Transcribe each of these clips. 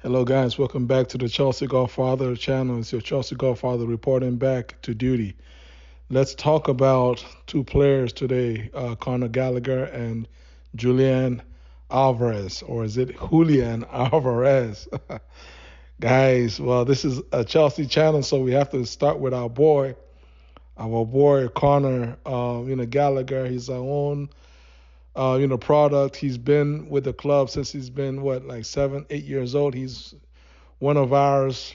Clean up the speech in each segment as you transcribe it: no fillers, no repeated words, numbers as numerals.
Hello, guys. Welcome back to the Chelsea Godfather channel. It's your Chelsea Godfather reporting back to duty. Let's talk about two players today, Conor Gallagher and Julian Alvarez, or is it Julian Alvarez? Guys, well, this is a Chelsea channel, so we have to start with our boy Conor, Gallagher. He's our own, product. He's been with the club since he's been like 7, 8 years old. He's one of ours.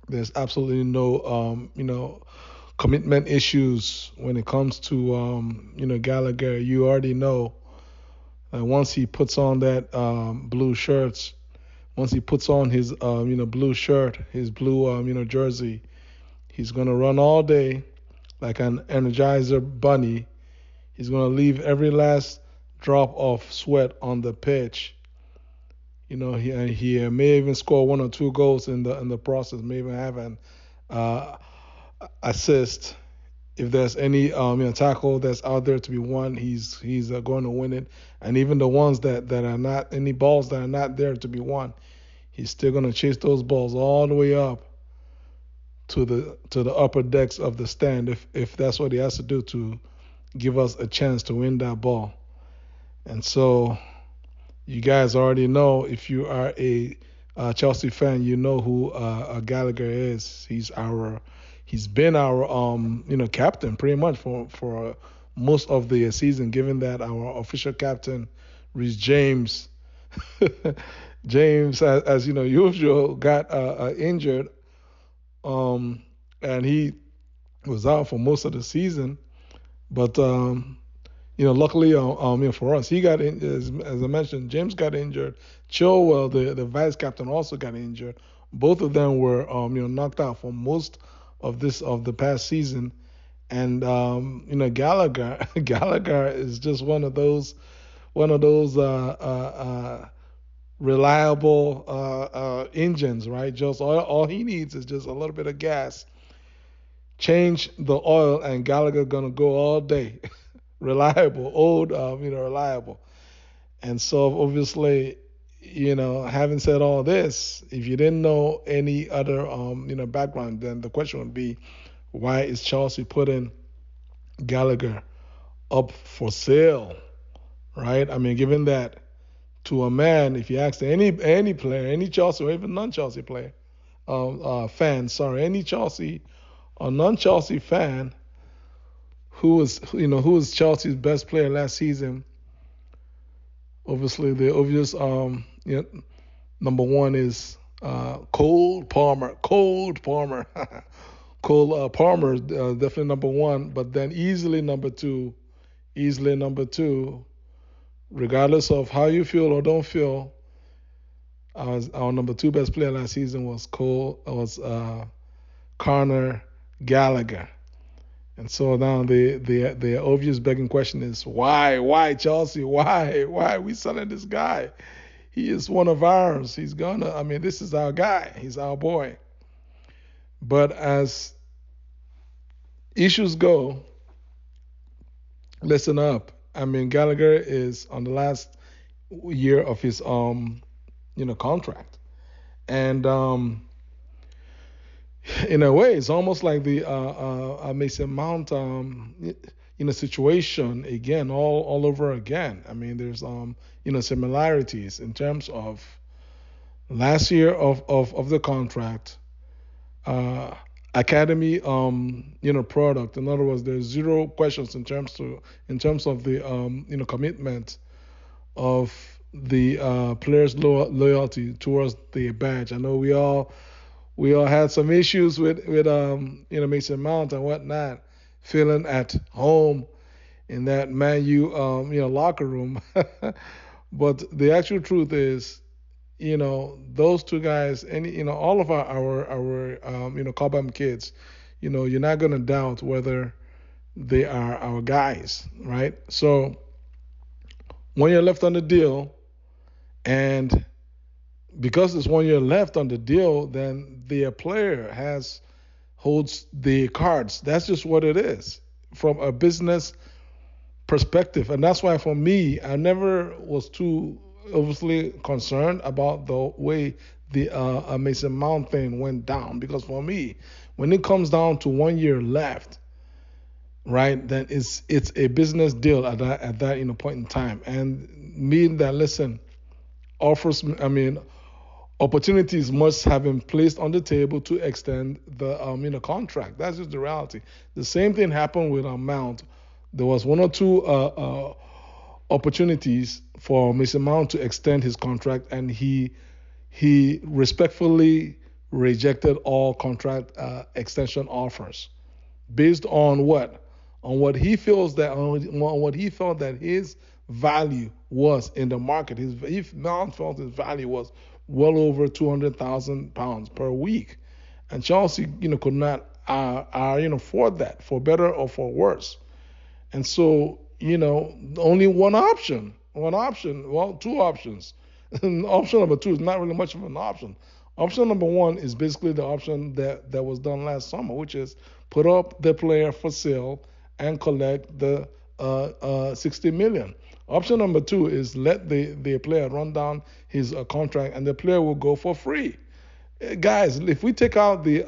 There's absolutely no, commitment issues when it comes to, Gallagher. You already know once he puts on that blue shirts, once he puts on his, blue shirt, his blue, jersey, he's gonna run all day like an Energizer bunny. He's gonna leave every last drop of sweat on the pitch. He may even score one or two goals in the process. May even have an uh, assist. If there's any tackle that's out there to be won, he's going to win it. And even the ones that are not any balls that are not there to be won, he's still going to chase those balls all the way up to the upper decks of the stand if that's what he has to do to give us a chance to win that ball. And so you guys already know, if you are a Chelsea fan, you know who Gallagher is. He's been our captain pretty much for most of the season. Given that our official captain, Reece James, as you know, usual, got injured, and he was out for most of the season. But luckily, for us, he got in, as I mentioned, James got injured. Chilwell, the vice captain, also got injured. Both of them were, knocked out for most of the past season. And Gallagher, Gallagher is just one of those reliable engines, right? Just all he needs is just a little bit of gas. Change the oil, and Gallagher gonna go all day. Reliable, old, reliable. And so obviously, having said all this, if you didn't know any other, background, then the question would be, why is Chelsea putting Gallagher up for sale, right? I mean, given that to a man, if you ask any player, any Chelsea or even non-Chelsea player, fan, sorry, any Chelsea or non-Chelsea fan who was Chelsea's best player last season, obviously the obvious number one is Cole Palmer. Cole Palmer. Cole Palmer is definitely number one, but then easily number two, regardless of how you feel or don't feel, our number two best player last season was Conor Gallagher. And so now the obvious begging question is, why Chelsea, why are we selling this guy? He is one of ours. I mean, this is our guy. He's our boy. But as issues go, listen up. I mean, Gallagher is on the last year of his contract, and in a way, it's almost like the Mason Mount situation again, all over again. I mean, there's similarities in terms of last year of the contract, uh, academy product. In other words, there's zero questions in terms of the commitment of the players' loyalty towards the badge. I know we all had some issues with Mason Mount and whatnot, feeling at home in that Man U locker room. But the actual truth is, those two guys, all of our Cobham kids, you're not gonna doubt whether they are our guys, right? So when you're left on the deal, and because there's 1 year left on the deal, then the player holds the cards. That's just what it is from a business perspective, and that's why for me, I never was too obviously concerned about the way the Mason Mount thing went down. Because for me, when it comes down to 1 year left, right, then it's a business deal at that point in time, and mean that, listen, offers, I mean, opportunities must have been placed on the table to extend the contract. That's just the reality. The same thing happened with Mount. There was one or two opportunities for Mason Mount to extend his contract, and he respectfully rejected all contract extension offers based on what? On what he feels that on what he felt that his value was in the market. If Mount felt his value was well over £200,000 per week, and Chelsea, could not afford that, for better or for worse. And so, only one option, well, two options. Option number two is not really much of an option. Option number one is basically the option that was done last summer, which is put up the player for sale and collect the 60 million. Option number two is let the player run down his contract, and the player will go for free. Guys, if we take out the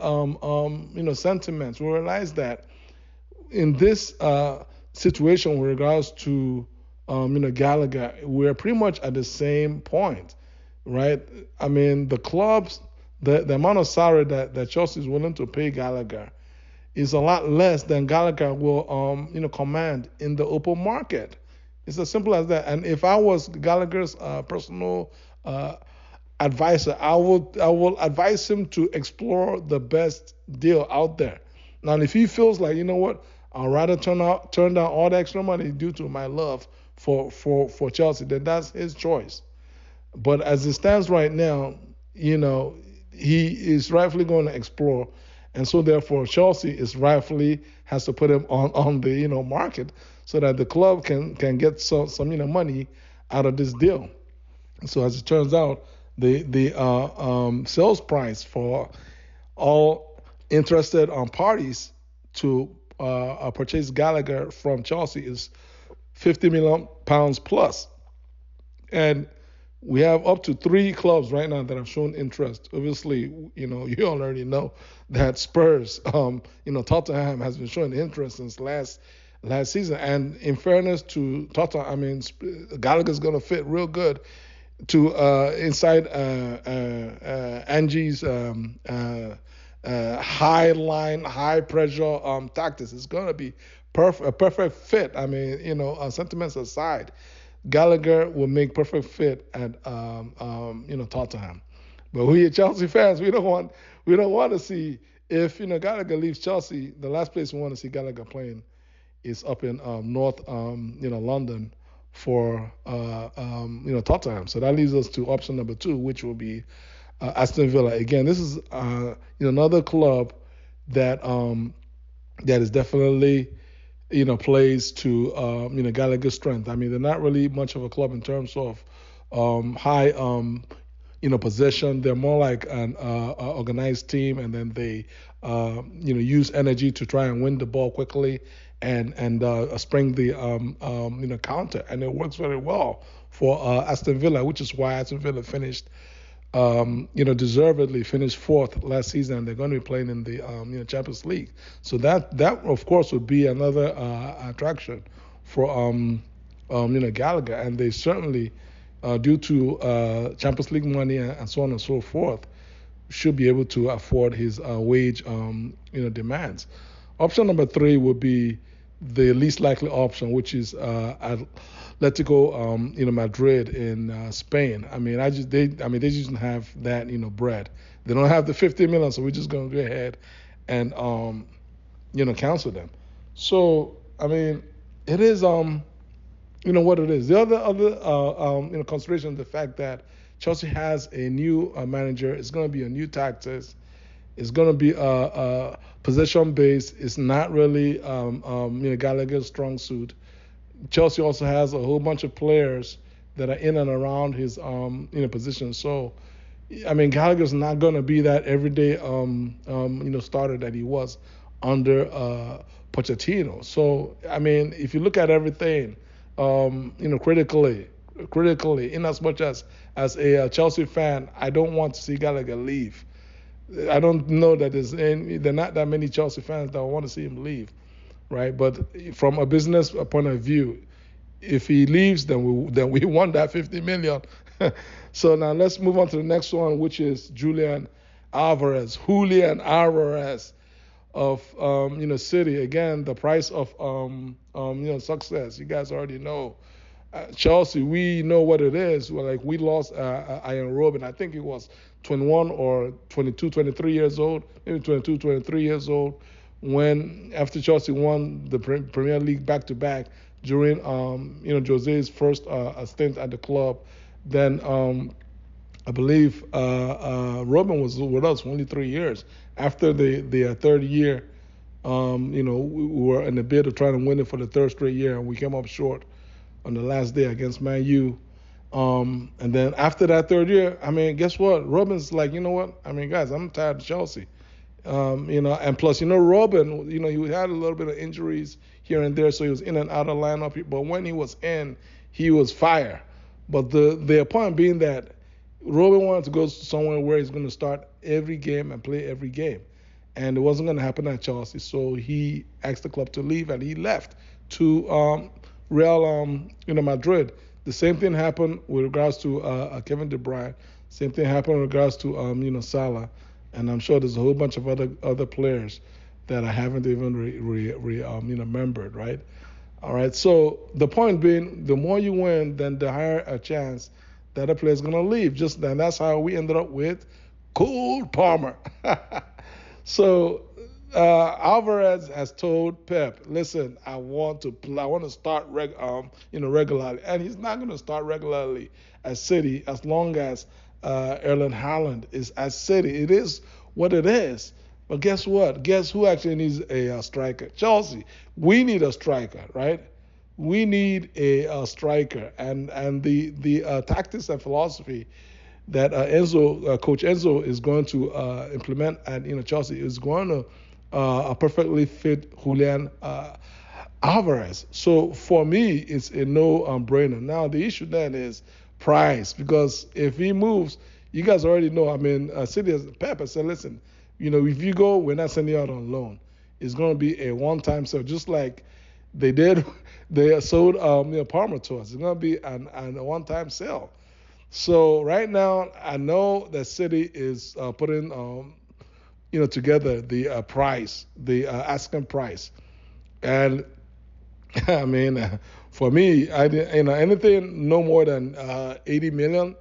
sentiments, we realize that in this situation with regards to Gallagher, we're pretty much at the same point, right? I mean, the clubs, the amount of salary that Chelsea is willing to pay Gallagher is a lot less than Gallagher will command in the open market. It's as simple as that. And if I was Gallagher's personal advisor, I will advise him to explore the best deal out there. Now, if he feels like, what, I'd rather turn down all the extra money due to my love for Chelsea, then that's his choice. But as it stands right now, he is rightfully going to explore, and so therefore Chelsea is rightfully has to put him on the market so that the club can get some money out of this deal. So as it turns out, the sales price for all interested parties to purchase Gallagher from Chelsea is £50 million plus, and we have up to 3 clubs right now that have shown interest. Obviously, you already know that Spurs, Tottenham has been showing interest since last season. And in fairness to Tottenham, I mean, Gallagher's going to fit real good to inside Angie's high line, high pressure tactics. It's going to be a perfect fit. I mean, sentiments aside, Gallagher will make perfect fit at Tottenham. But we Chelsea fans, we don't want to see, if Gallagher leaves Chelsea, the last place we want to see Gallagher playing is up in North London for Tottenham. So that leaves us to option number 2, which will be Aston Villa. Again, this is another club that that is definitely plays to Gallagher's strength. I mean, they're not really much of a club in terms of high possession. They're more like an organized team, and then they use energy to try and win the ball quickly and spring the counter, and it works very well for Aston Villa, which is why Aston Villa finished deservedly finished 4th last season, and they're going to be playing in the Champions League. So that of course would be another attraction for Gallagher, and they certainly, due to Champions League money and so on and so forth, should be able to afford his wage demands. Option number 3 would be the least likely option, which is Atletico Madrid in Spain. I mean, they just don't have that bread. They don't have the 50 million, so we're just going to go ahead and cancel them. So I mean, it is what it is. The other consideration, the fact that Chelsea has a new manager. It's going to be a new tactics. It's going to be possession based. It's not really Gallagher's strong suit. Chelsea also has a whole bunch of players that are in and around his position. So, I mean, Gallagher's not going to be that everyday starter that he was under Pochettino. So, I mean, if you look at everything critically, critically. In as much as a Chelsea fan, I don't want to see Gallagher leave. I don't know that there are not that many Chelsea fans that want to see him leave, right? But from a business point of view, if he leaves, then we won that 50 million. So now let's move on to the next one, which is Julian Alvarez of City. Again, the price of success. You guys already know. Chelsea, we know what it is. Well, like we lost Ian Robin. I think he was 21 or 22, 23 years old, maybe 22, 23 years old, when after Chelsea won the Premier League back to back during Jose's first stint at the club. Then I believe Robin was with us for only 3 years. After the third year, we were in the bid of trying to win it for the third straight year, and we came up short on the last day against Man U. And then after that third year, I mean, guess what? Robin's like, you know what? I mean, guys, I'm tired of Chelsea. And plus, Robin, he had a little bit of injuries here and there, so he was in and out of lineup. But when he was in, he was fire. But the point being that Robin wanted to go somewhere where he's going to start every game and play every game. And it wasn't going to happen at Chelsea, so he asked the club to leave, and he left to Real Madrid. The same thing happened with regards to Kevin De Bruyne. Same thing happened with regards to Salah, and I'm sure there's a whole bunch of other players that I haven't even remembered, right? All right. So the point being, the more you win, then the higher a chance that a player's gonna leave. And that's how we ended up with Cole Palmer. So Alvarez has told Pep, listen, I want to start regularly, and he's not going to start regularly at City as long as Erling Haaland is at City. It is what it is. But guess what? Guess who actually needs a striker? Chelsea. We need a striker, right? We need a striker, and the tactics and philosophy that Coach Enzo is going to implement at Chelsea is going to perfectly fit Julian Alvarez. So for me, it's a no-brainer. Now the issue then is price, because if he moves, you guys already know. I mean, City has Pep said, listen, if you go, we're not sending you out on loan. It's going to be a one-time sale, just like they did. They sold Palmer to us. It's going to be a one-time sale. So right now, I know that City is putting together the price, the asking price, and I mean, for me, anything no more than 80 million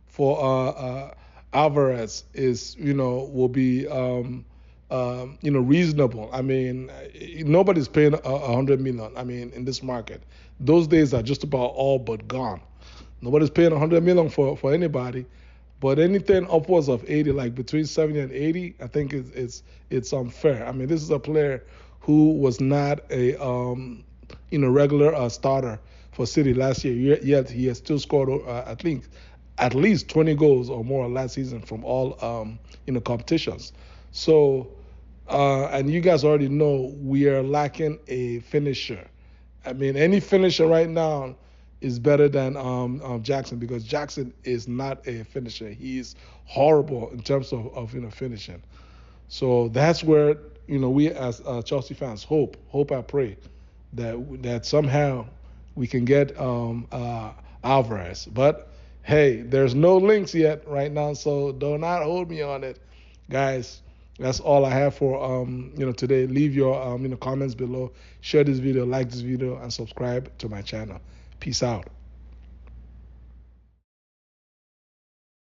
for Alvarez is will be reasonable. I mean, nobody's paying 100 million. I mean, in this market, those days are just about all but gone. Nobody's paying 100 million for anybody, but anything upwards of 80, like between 70 and 80, I think it's unfair. I mean, this is a player who was not a regular starter for City last year. Yet he has still scored at least 20 goals or more last season from all competitions. So and you guys already know we are lacking a finisher. I mean, any finisher right now is better than Jackson, because Jackson is not a finisher. He's horrible in terms of finishing. So that's where we as Chelsea fans hope I pray that somehow we can get Alvarez. But hey, there's no links yet right now, so do not hold me on it, guys. That's all I have for today. Leave your comments below, share this video, like this video, and subscribe to my channel. Peace out.